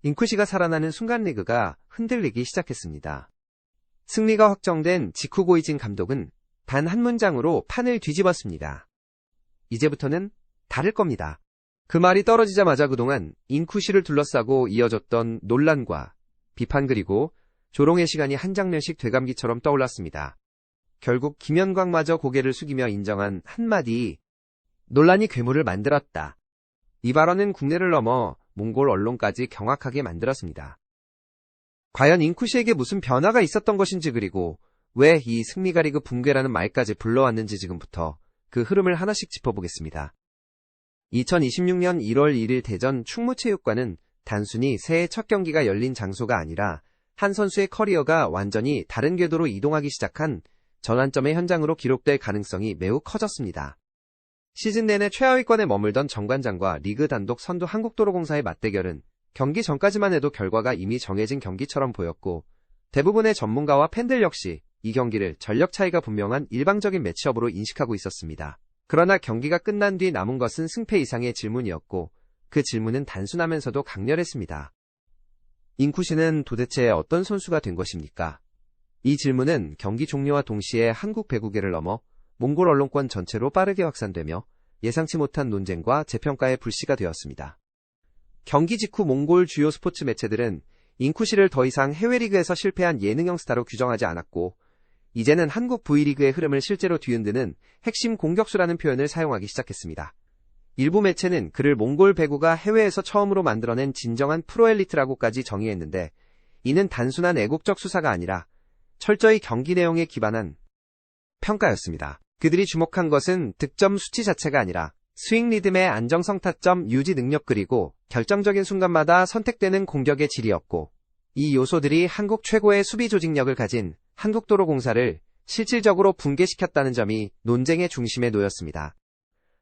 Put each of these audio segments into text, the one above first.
인쿠시가 살아나는 순간 리그가 흔들리기 시작했습니다. 승리가 확정된 직후 고이진 감독은 단 한 문장으로 판을 뒤집었습니다. 이제부터는 다를 겁니다. 그 말이 떨어지자마자 그동안 인쿠시를 둘러싸고 이어졌던 논란과 비판 그리고 조롱의 시간이 한 장면씩 되감기처럼 떠올랐습니다. 결국 김연광마저 고개를 숙이며 인정한 한마디, 논란이 괴물을 만들었다. 이 발언은 국내를 넘어 몽골 언론까지 경악하게 만들었습니다. 과연 인쿠시에게 무슨 변화가 있었던 것인지 그리고 왜 이 승리가 리그 붕괴라는 말까지 불러왔는지 지금부터 그 흐름을 하나씩 짚어보겠습니다. 2026년 1월 1일 대전 충무체육관은 단순히 새해 첫 경기가 열린 장소가 아니라 한 선수의 커리어가 완전히 다른 궤도로 이동하기 시작한 전환점의 현장으로 기록될 가능성이 매우 커졌습니다. 시즌 내내 최하위권에 머물던 정관장과 리그 단독 선두 한국도로공사의 맞대결은 경기 전까지만 해도 결과가 이미 정해진 경기처럼 보였고 대부분의 전문가와 팬들 역시 이 경기를 전력 차이가 분명한 일방적인 매치업으로 인식하고 있었습니다. 그러나 경기가 끝난 뒤 남은 것은 승패 이상의 질문이었고 그 질문은 단순하면서도 강렬했습니다. 인쿠시는 도대체 어떤 선수가 된 것입니까? 이 질문은 경기 종료와 동시에 한국 배구계를 넘어 몽골 언론권 전체로 빠르게 확산되며 예상치 못한 논쟁과 재평가의 불씨가 되었습니다. 경기 직후 몽골 주요 스포츠 매체들은 인쿠시를 더 이상 해외 리그에서 실패한 예능형 스타로 규정하지 않았고 이제는 한국 V리그의 흐름을 실제로 뒤흔드는 핵심 공격수라는 표현을 사용하기 시작했습니다. 일부 매체는 그를 몽골 배구가 해외에서 처음으로 만들어낸 진정한 프로엘리트라고까지 정의했는데 이는 단순한 애국적 수사가 아니라 철저히 경기 내용에 기반한 평가였습니다. 그들이 주목한 것은 득점 수치 자체가 아니라 스윙 리듬의 안정성, 타점 유지 능력 그리고 결정적인 순간마다 선택되는 공격의 질이었고 이 요소들이 한국 최고의 수비 조직력을 가진 한국도로공사를 실질적으로 붕괴시켰다는 점이 논쟁의 중심에 놓였습니다.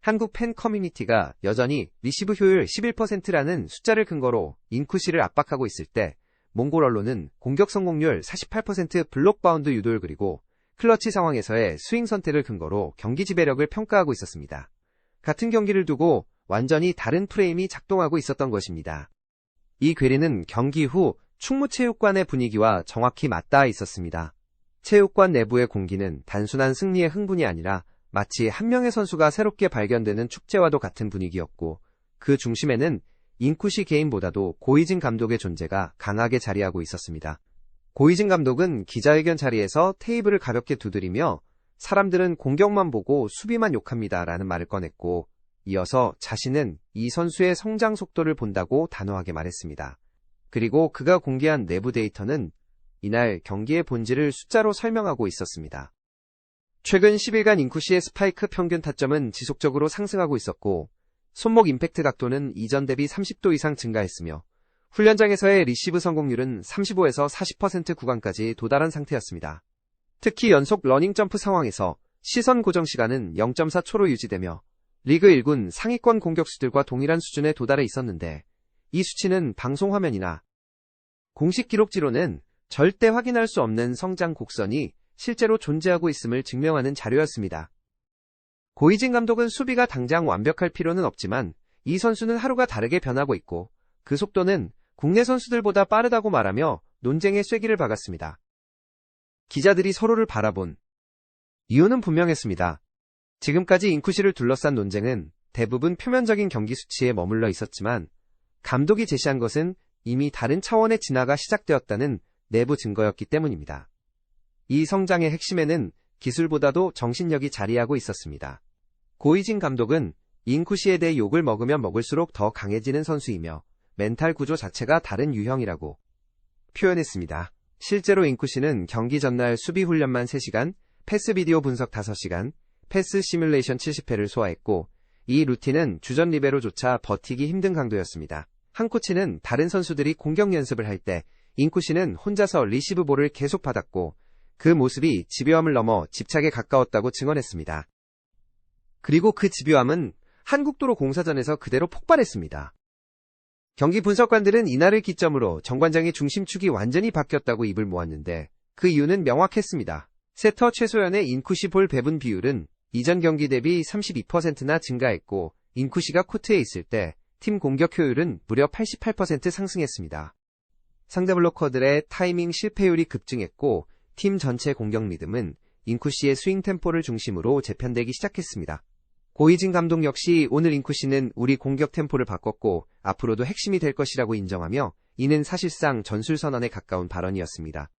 한국 팬 커뮤니티가 여전히 리시브 효율 11%라는 숫자를 근거로 인쿠시를 압박하고 있을 때 몽골 언론은 공격 성공률 48% 블록 바운드 유도율 그리고 클러치 상황에서의 스윙 선택을 근거로 경기 지배력을 평가하고 있었습니다. 같은 경기를 두고 완전히 다른 프레임이 작동하고 있었던 것입니다. 이 괴리는 경기 후 충무체육관의 분위기와 정확히 맞닿아 있었습니다. 체육관 내부의 공기는 단순한 승리의 흥분이 아니라 마치 한 명의 선수가 새롭게 발견되는 축제와도 같은 분위기였고 그 중심에는 인쿠시 개인보다도 고이진 감독의 존재가 강하게 자리하고 있었습니다. 고이진 감독은 기자회견 자리에서 테이블을 가볍게 두드리며 사람들은 공격만 보고 수비만 욕합니다 라는 말을 꺼냈고 이어서 자신은 이 선수의 성장 속도를 본다고 단호하게 말했습니다. 그리고 그가 공개한 내부 데이터는 이날 경기의 본질을 숫자로 설명하고 있었습니다. 최근 10일간 인쿠시의 스파이크 평균 타점은 지속적으로 상승하고 있었고 손목 임팩트 각도는 이전 대비 30도 이상 증가했으며 훈련장에서의 리시브 성공률은 35에서 40% 구간까지 도달한 상태였습니다. 특히 연속 러닝 점프 상황에서 시선 고정 시간은 0.4초로 유지되며 리그 1군 상위권 공격수들과 동일한 수준에 도달해 있었는데 이 수치는 방송 화면이나 공식 기록지로는 절대 확인할 수 없는 성장 곡선이 실제로 존재하고 있음을 증명하는 자료였습니다. 고이진 감독은 수비가 당장 완벽할 필요는 없지만 이 선수는 하루가 다르게 변하고 있고 그 속도는 국내 선수들보다 빠르다고 말하며 논쟁의 쐐기를 박았습니다. 기자들이 서로를 바라본 이유는 분명했습니다. 지금까지 인쿠시를 둘러싼 논쟁은 대부분 표면적인 경기 수치에 머물러 있었지만 감독이 제시한 것은 이미 다른 차원의 진화가 시작되었다는 내부 증거였기 때문입니다. 이 성장의 핵심에는 기술보다도 정신력이 자리하고 있었습니다. 고이진 감독은 인쿠시에 대해 욕을 먹으면 먹을수록 더 강해지는 선수이며 멘탈 구조 자체가 다른 유형이라고 표현했습니다. 실제로 인쿠시는 경기 전날 수비 훈련만 3시간, 패스 비디오 분석 5시간, 패스 시뮬레이션 70회를 소화했고 이 루틴은 주전 리베로조차 버티기 힘든 강도였습니다. 한 코치는 다른 선수들이 공격 연습을 할 때 인쿠시는 혼자서 리시브 볼을 계속 받았고 그 모습이 집요함을 넘어 집착에 가까웠다고 증언했습니다. 그리고 그 집요함은 한국도로 공사전에서 그대로 폭발했습니다. 경기 분석관들은 이날을 기점으로 정관장의 중심축이 완전히 바뀌었다고 입을 모았는데 그 이유는 명확했습니다. 세터 최소연의 인쿠시 볼 배분 비율은 이전 경기 대비 32%나 증가했고 인쿠시가 코트에 있을 때 팀 공격 효율은 무려 88% 상승했습니다. 상대 블로커들의 타이밍 실패율이 급증했고 팀 전체 공격 리듬은 인쿠시의 스윙 템포를 중심으로 재편되기 시작했습니다. 고이진 감독 역시 오늘 인쿠시는 우리 공격 템포를 바꿨고 앞으로도 핵심이 될 것이라고 인정하며 이는 사실상 전술선언에 가까운 발언이었습니다.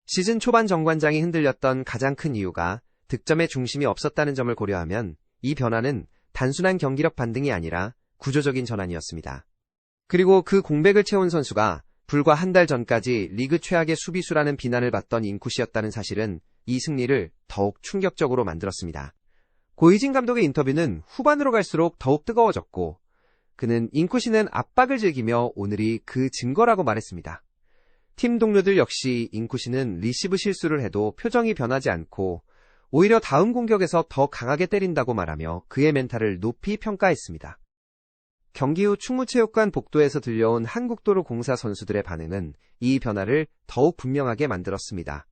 시즌 초반 정관장이 흔들렸던 가장 큰 이유가 득점의 중심이 없었다는 점을 고려하면 이 변화는 단순한 경기력 반등이 아니라 구조적인 전환이었습니다. 그리고 그 공백을 채운 선수가 불과 한 달 전까지 리그 최악의 수비수라는 비난을 받던 인쿠시였다는 사실은 이 승리를 더욱 충격적으로 만들었습니다. 고이진 감독의 인터뷰는 후반으로 갈수록 더욱 뜨거워졌고 그는 인쿠시는 압박을 즐기며 오늘이 그 증거라고 말했습니다. 팀 동료들 역시 인쿠시는 리시브 실수를 해도 표정이 변하지 않고 오히려 다음 공격에서 더 강하게 때린다고 말하며 그의 멘탈을 높이 평가했습니다. 경기 후 충무체육관 복도에서 들려온 한국도로공사 선수들의 반응은 이 변화를 더욱 분명하게 만들었습니다.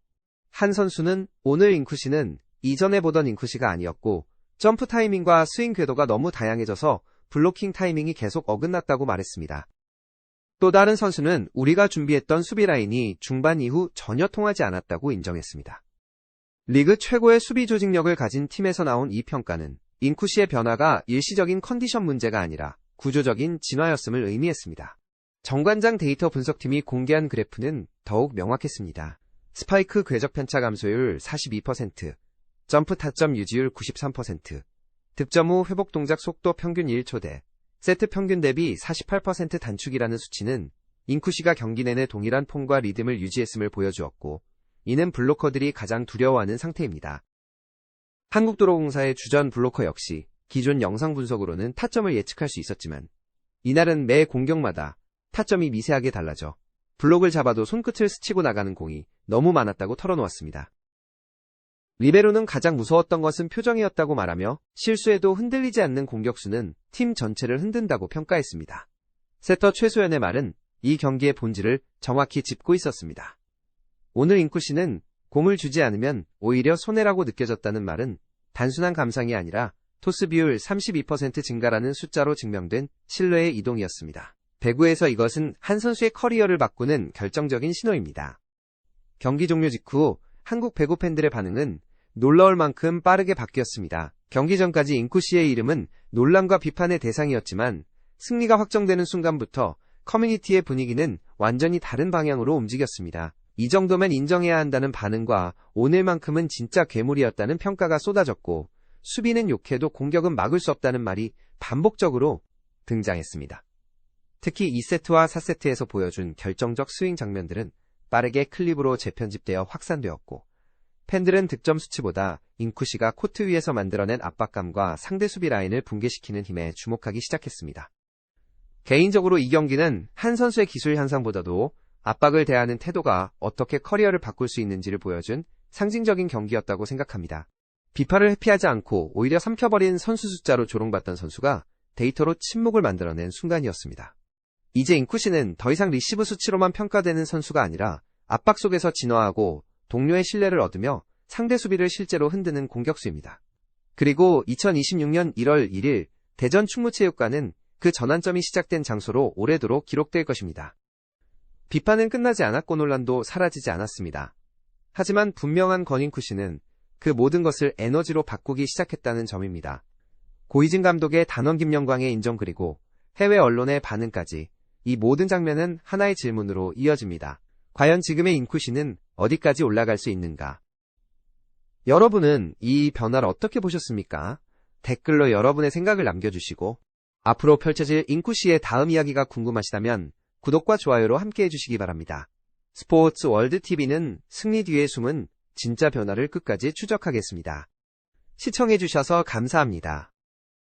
한 선수는 오늘 인쿠시는 이전에 보던 인쿠시가 아니었고 점프 타이밍과 스윙 궤도가 너무 다양해져서 블로킹 타이밍이 계속 어긋났다고 말했습니다. 또 다른 선수는 우리가 준비했던 수비 라인이 중반 이후 전혀 통하지 않았다고 인정했습니다. 리그 최고의 수비 조직력을 가진 팀에서 나온 이 평가는 인쿠시의 변화가 일시적인 컨디션 문제가 아니라 구조적인 진화였음을 의미했습니다. 정관장 데이터 분석팀이 공개한 그래프는 더욱 명확했습니다. 스파이크 궤적 편차 감소율 42%, 점프 타점 유지율 93%, 득점 후 회복 동작 속도 평균 1초대, 세트 평균 대비 48% 단축이라는 수치는 인쿠시가 경기 내내 동일한 폼과 리듬을 유지했음을 보여주었고 이는 블로커들이 가장 두려워하는 상태입니다. 한국도로공사의 주전 블로커 역시 기존 영상 분석으로는 타점을 예측할 수 있었지만 이날은 매 공격마다 타점이 미세하게 달라져 블록을 잡아도 손끝을 스치고 나가는 공이 너무 많았다고 털어놓았습니다. 리베로는 가장 무서웠던 것은 표정이었다고 말하며 실수에도 흔들리지 않는 공격수는 팀 전체를 흔든다고 평가했습니다. 세터 최소연의 말은 이 경기의 본질을 정확히 짚고 있었습니다. 오늘 인쿠시는 공을 주지 않으면 오히려 손해라고 느껴졌다는 말은 단순한 감상이 아니라 토스 비율 32% 증가라는 숫자로 증명된 신뢰의 이동이었습니다. 배구에서 이것은 한 선수의 커리어를 바꾸는 결정적인 신호입니다. 경기 종료 직후 한국 배구 팬들의 반응은 놀라울 만큼 빠르게 바뀌었습니다. 경기 전까지 인쿠시의 이름은 논란과 비판의 대상이었지만 승리가 확정되는 순간부터 커뮤니티의 분위기는 완전히 다른 방향으로 움직였습니다. 이 정도면 인정해야 한다는 반응과 오늘만큼은 진짜 괴물이었다는 평가가 쏟아졌고 수비는 욕해도 공격은 막을 수 없다는 말이 반복적으로 등장했습니다. 특히 2세트와 4세트에서 보여준 결정적 스윙 장면들은 빠르게 클립으로 재편집되어 확산되었고 팬들은 득점 수치보다 인쿠시가 코트 위에서 만들어낸 압박감과 상대 수비 라인을 붕괴시키는 힘에 주목하기 시작했습니다. 개인적으로 이 경기는 한 선수의 기술 향상보다도 압박을 대하는 태도가 어떻게 커리어를 바꿀 수 있는지를 보여준 상징적인 경기였다고 생각합니다. 비판을 회피하지 않고 오히려 삼켜버린 선수 숫자로 조롱받던 선수가 데이터로 침묵을 만들어낸 순간이었습니다. 이제 인쿠시는 더 이상 리시브 수치로만 평가되는 선수가 아니라 압박 속에서 진화하고 동료의 신뢰를 얻으며 상대 수비를 실제로 흔드는 공격수입니다. 그리고 2026년 1월 1일 대전 충무체육관은 그 전환점이 시작된 장소로 오래도록 기록될 것입니다. 비판은 끝나지 않았고 논란도 사라지지 않았습니다. 하지만 분명한 건 인쿠시는 그 모든 것을 에너지로 바꾸기 시작했다는 점입니다. 고이진 감독의 단원 김영광의 인정 그리고 해외 언론의 반응까지 이 모든 장면은 하나의 질문으로 이어집니다. 과연 지금의 인쿠시는 어디까지 올라갈 수 있는가? 여러분은 이 변화를 어떻게 보셨습니까? 댓글로 여러분의 생각을 남겨주시고 앞으로 펼쳐질 인쿠시의 다음 이야기가 궁금하시다면 구독과 좋아요로 함께 해주시기 바랍니다. 스포츠 월드 TV는 승리 뒤에 숨은 진짜 변화를 끝까지 추적하겠습니다. 시청해주셔서 감사합니다.